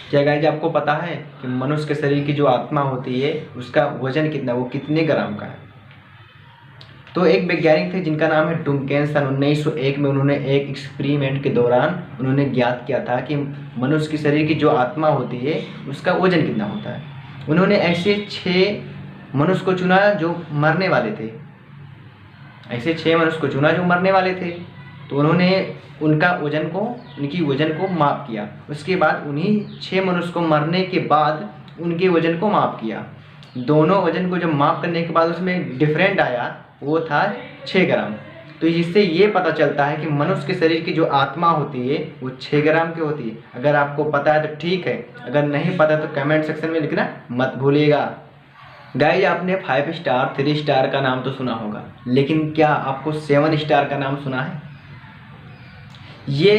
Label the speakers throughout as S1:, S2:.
S1: क्या गाइज आपको पता है कि मनुष्य के शरीर की जो आत्मा होती है उसका वजन कितना, वो कितने ग्राम का है? तो एक वैज्ञानिक थे जिनका नाम है डुमकेन, सन 1901 में उन्होंने एक एक्सपेरिमेंट के दौरान उन्होंने ज्ञात किया था कि मनुष्य के शरीर की जो आत्मा होती है उसका वजन कितना होता है। उन्होंने ऐसे 6 मनुष्य को चुना जो मरने वाले थे, ऐसे 6 मनुष्य को चुना जो मरने वाले थे। तो उन्होंने उनकी वजन को माप किया। उसके बाद उन्हीं 6 मनुष्य को मरने के बाद उनके वजन को माप किया। दोनों वजन को जब माप करने के बाद उसमें डिफरेंट आया, वो था 6 ग्राम। तो इससे ये पता चलता है कि मनुष्य के शरीर की जो आत्मा होती है वो 6 ग्राम की होती है। अगर आपको पता है तो ठीक है, अगर नहीं पता तो कमेंट सेक्शन में लिखना मत भूलिएगा। गाइस आपने 5 स्टार 3 स्टार का नाम तो सुना होगा, लेकिन क्या आपको 7 स्टार का नाम सुना है? ये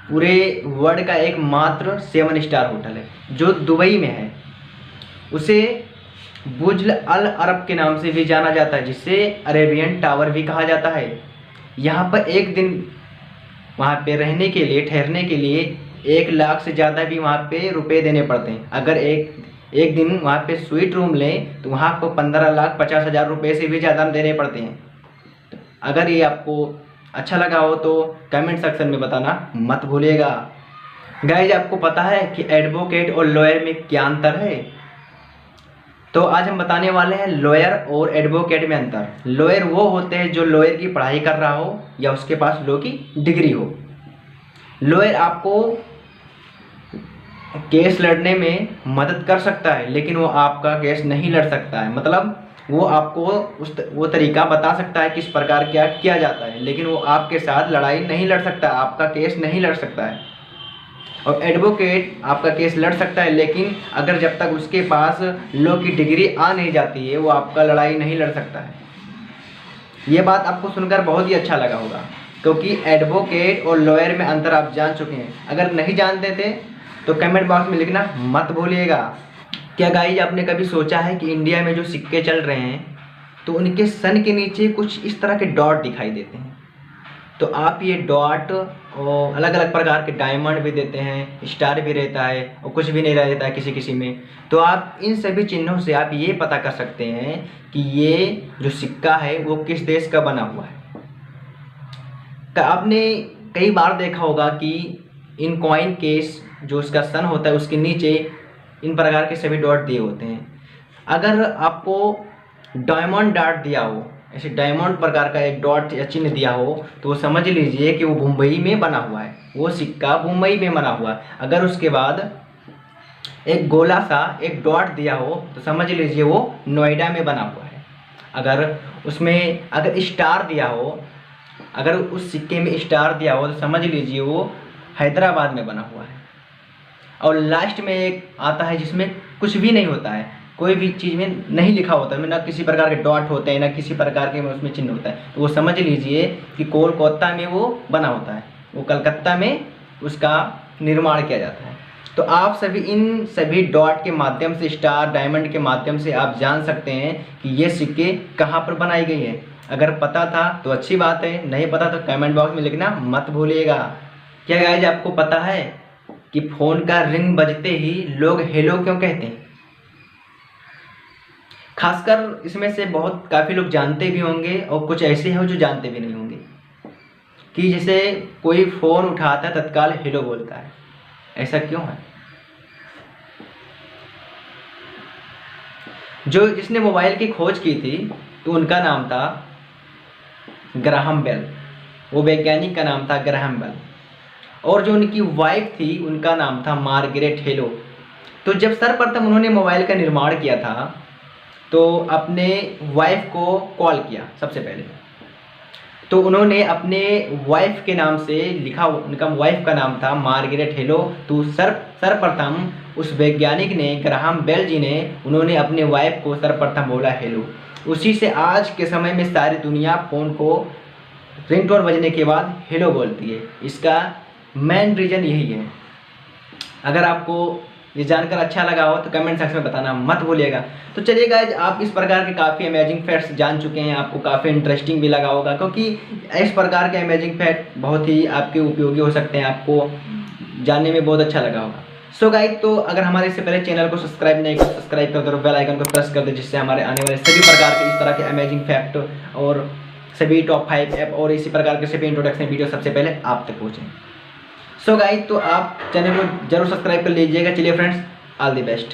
S1: पूरे वर्ल्ड का एकमात्र 7 स्टार होटल है जो दुबई में है। उसे बुर्ज अल अरब के नाम से भी जाना जाता है, जिसे अरेबियन टावर भी कहा जाता है। यहाँ पर एक दिन वहाँ पे रहने के लिए, ठहरने के लिए 1 लाख से ज़्यादा भी वहाँ पे रुपए देने पड़ते हैं। अगर एक दिन वहाँ पे स्वीट रूम लें तो वहाँ आपको 15,50,000 रुपये से भी ज़्यादा देने पड़ते हैं। तो अगर ये आपको अच्छा लगा हो तो कमेंट सेक्शन में बताना मत भूलिएगा। गाइज आपको पता है कि एडवोकेट और लॉयर में क्या अंतर है? तो आज हम बताने वाले हैं लॉयर और एडवोकेट में अंतर। लॉयर वो होते हैं जो लॉयर की पढ़ाई कर रहा हो या उसके पास लॉ की डिग्री हो। लॉयर आपको केस लड़ने में मदद कर सकता है, लेकिन वो आपका केस नहीं लड़ सकता है। मतलब वो आपको वो तरीका बता सकता है किस प्रकार क्या किया जाता है, लेकिन वो आपके साथ लड़ाई नहीं लड़ सकता, आपका केस नहीं लड़ सकता है। और एडवोकेट आपका केस लड़ सकता है, लेकिन अगर जब तक उसके पास लॉ की डिग्री आ नहीं जाती है वो आपका लड़ाई नहीं लड़ सकता है। ये बात आपको सुनकर बहुत ही अच्छा लगा होगा, क्योंकि एडवोकेट और लॉयर में अंतर आप जान चुके हैं। अगर नहीं जानते थे तो कमेंट बॉक्स में लिखना मत भूलिएगा। क्या गाइज आपने कभी सोचा है कि इंडिया में जो सिक्के चल रहे हैं तो उनके सन के नीचे कुछ इस तरह के डॉट दिखाई देते हैं? तो आप ये डॉट और अलग अलग प्रकार के डायमंड भी देते हैं, स्टार भी रहता है और कुछ भी नहीं रहता है किसी किसी में। तो आप इन सभी चिन्हों से आप ये पता कर सकते हैं कि ये जो सिक्का है वो किस देश का बना हुआ है। आपने कई बार देखा होगा कि इन कॉइन केस जो उसका सन होता है उसके नीचे इन प्रकार के सभी डॉट दिए होते हैं। अगर आपको डायमंड डॉट दिया हो, ऐसे डायमंड प्रकार का एक डॉट या चिन्ह दिया हो, तो वो समझ लीजिए कि वो मुंबई में बना हुआ है, वो सिक्का मुंबई में बना हुआ है। अगर उसके बाद एक गोला सा एक डॉट दिया हो तो समझ लीजिए वो नोएडा में बना हुआ है। अगर उसमें अगर स्टार दिया हो, अगर उस सिक्के में स्टार दिया हो तो समझ लीजिए वो हैदराबाद में बना हुआ है। और लास्ट में एक आता है जिसमें कुछ भी नहीं होता है, कोई भी चीज़ में नहीं लिखा होता है, ना किसी प्रकार के डॉट होते हैं, ना किसी प्रकार के उसमें चिन्ह होता है। तो वो समझ लीजिए कि कोलकाता में वो बना होता है, वो कलकत्ता में उसका निर्माण किया जाता है। तो आप सभी इन सभी डॉट के माध्यम से, स्टार डायमंड के माध्यम से आप जान सकते हैं कि ये सिक्के कहाँ पर बनाई गई है। अगर पता था तो अच्छी बात है, नहीं पता तो कमेंट बॉक्स में लिखना मत भूलिएगा। क्या गाइज आपको पता है कि फ़ोन का रिंग बजते ही लोग हेलो क्यों कहते हैं? खासकर इसमें से काफ़ी लोग जानते भी होंगे और कुछ ऐसे हैं जो जानते भी नहीं होंगे कि जैसे कोई फ़ोन उठाता है तत्काल हेलो बोलता है। ऐसा क्यों है? जिसने मोबाइल की खोज की थी तो उनका नाम था ग्राहम बेल, वो वैज्ञानिक का नाम था ग्राहम बेल। और जो उनकी वाइफ थी उनका नाम था मार्गरेट हेलो। तो जब सर्वप्रथम उन्होंने मोबाइल का निर्माण किया था तो अपने वाइफ को कॉल किया सबसे पहले। तो उन्होंने अपने वाइफ के नाम से लिखा, उनका वाइफ का नाम था मार्गरेट हेलो। तो सर्वप्रथम उस वैज्ञानिक ने, ग्राहम बेल जी ने, उन्होंने अपने वाइफ को सर्वप्रथम बोला हेलो। उसी से आज के समय में सारी दुनिया फ़ोन को रिंगटोन बजने के बाद हेलो बोलती है। इसका मेन रीज़न यही है। अगर आपको ये जानकर अच्छा लगा हो तो कमेंट सेक्शन में बताना मत भूलिएगा। तो चलिए गाइज, आप इस प्रकार के काफ़ी अमेजिंग फैक्ट्स जान चुके हैं, आपको काफ़ी इंटरेस्टिंग भी लगा होगा, क्योंकि इस प्रकार के अमेजिंग फैक्ट बहुत ही आपके उपयोगी हो सकते हैं, आपको जानने में बहुत अच्छा लगा होगा। सो गाइस, तो अगर हमारे इससे पहले चैनल को सब्सक्राइब नहीं कर सब्सक्राइब कर दो, बेल आइकन को प्रेस कर दे, जिससे हमारे आने वाले सभी प्रकार के इस तरह के अमेजिंग फैक्ट और सभी टॉप 5 ऐप और इसी प्रकार के सभी इंट्रोडक्शन वीडियो सबसे पहले आप तक पहुँचें। सो गाइस, तो आप चैनल को जरूर सब्सक्राइब कर लीजिएगा। चलिए फ्रेंड्स, ऑल द बेस्ट।